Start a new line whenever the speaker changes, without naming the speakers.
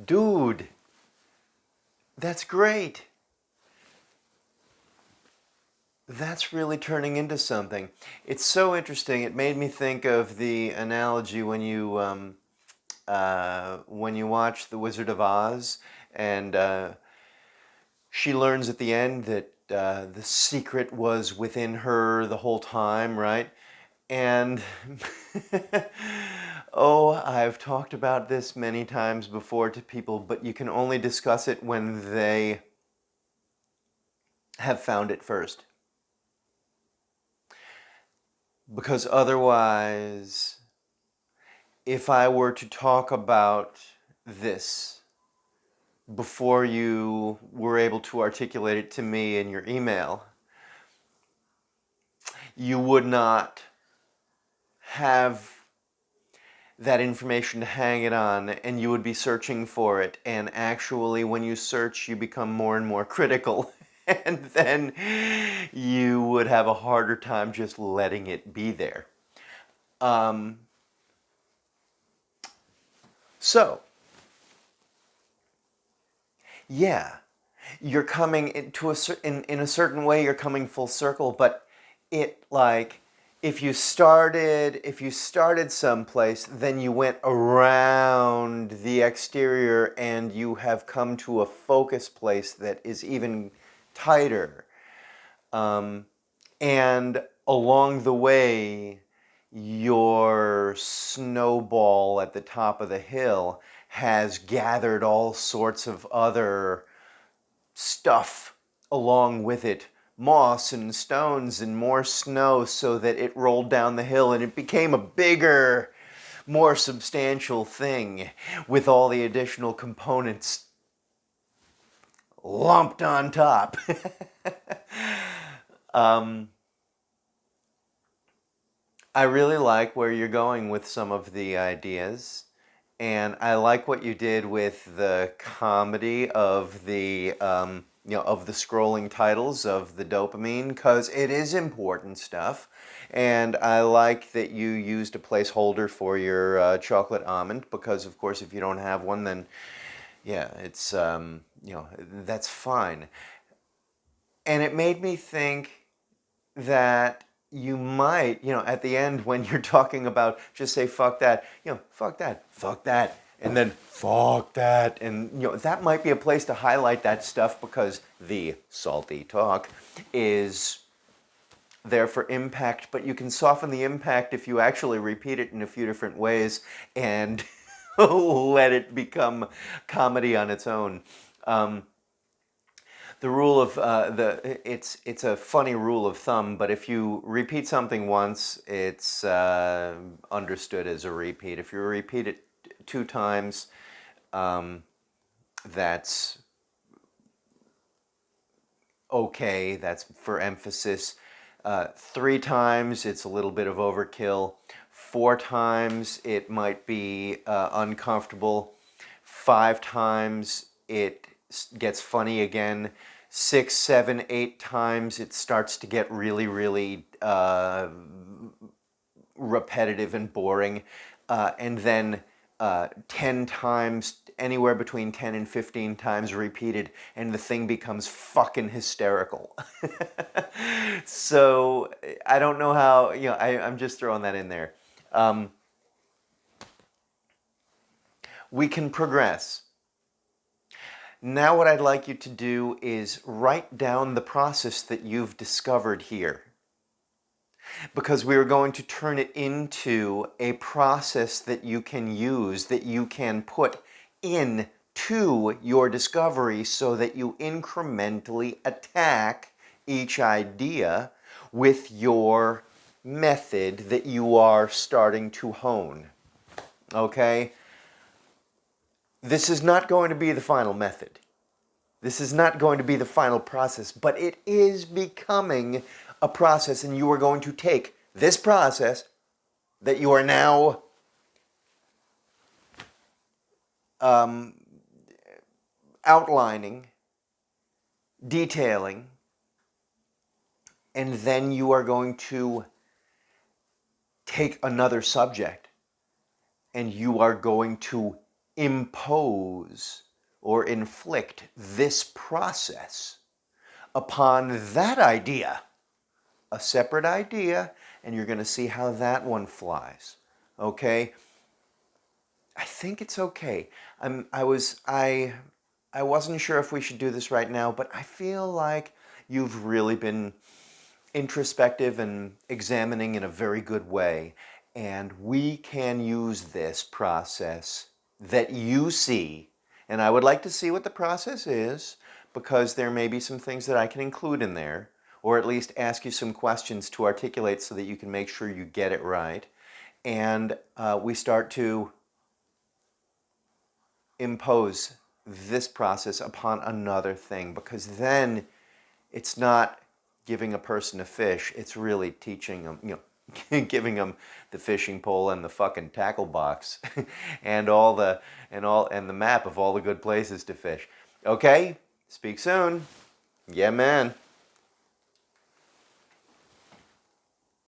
Dude, that's great. That's really turning into something. It's so interesting. It made me think of the analogy when you watch The Wizard of Oz, and she learns at the end that the secret was within her the whole time, right? And oh, I've talked about this many times before to people, but you can only discuss it when they have found it first. Because otherwise, if I were to talk about this before you were able to articulate it to me in your email, you would not have that information to hang it on, and you would be searching for it. And actually, when you search, you become more and more critical. And then you would have a harder time just letting it be there. Um, so, yeah, you're coming into in a certain way, you're coming full circle, but it like if you started someplace, then you went around the exterior and you have come to a focus place that is even tighter. um, and along the way, your snowball at the top of the hill has gathered all sorts of other stuff along with it, moss and stones and more snow, so that it rolled down the hill and it became a bigger, more substantial thing with all the additional components lumped on top. um, I really like where you're going with some of the ideas. And I like what you did with the comedy of of the scrolling titles of the dopamine, because it is important stuff. And I like that you used a placeholder for your chocolate almond, because of course if you don't have one, then yeah, it's that's fine. And it made me think that you might, at the end when you're talking about just say fuck that, fuck that, and then fuck that, and that might be a place to highlight that stuff, because the salty talk is there for impact, but you can soften the impact if you actually repeat it in a few different ways and let it become comedy on its own. Um, the rule of it's a funny rule of thumb, but if you repeat something once, it's understood as a repeat. If you repeat it two times, um, that's okay. That's for emphasis. Three times, it's a little bit of overkill. Four times, it might be uncomfortable. Five times, it gets funny again. Six, seven, eight times, it starts to get really, really repetitive and boring. And then 10 times, anywhere between 10 and 15 times repeated, and the thing becomes fucking hysterical. So I don't know how, I'm just throwing that in there. Um, we can progress. Now, what I'd like you to do is write down the process that you've discovered here, because we are going to turn it into a process that you can use, that you can put into your discovery, so that you incrementally attack each idea with your method that you are starting to hone. Okay? This is not going to be the final method. This is not going to be the final process, but it is becoming a process, and you are going to take this process that you are now um, outlining, detailing, and then you are going to take another subject and you are going to impose or inflict this process upon that idea, a separate idea, and you're going to see how that one flies. Okay? I think it's okay. I wasn't sure if we should do this right now, but I feel like you've really been introspective and examining in a very good way. And we can use this process that you see. And I would like to see what the process is, because there may be some things that I can include in there, or at least ask you some questions to articulate so that you can make sure you get it right. And we start to impose this process upon another thing, because then it's not giving a person a fish, it's really teaching them, giving them the fishing pole and the fucking tackle box and and the map of all the good places to fish. Okay? Speak soon. Yeah, man.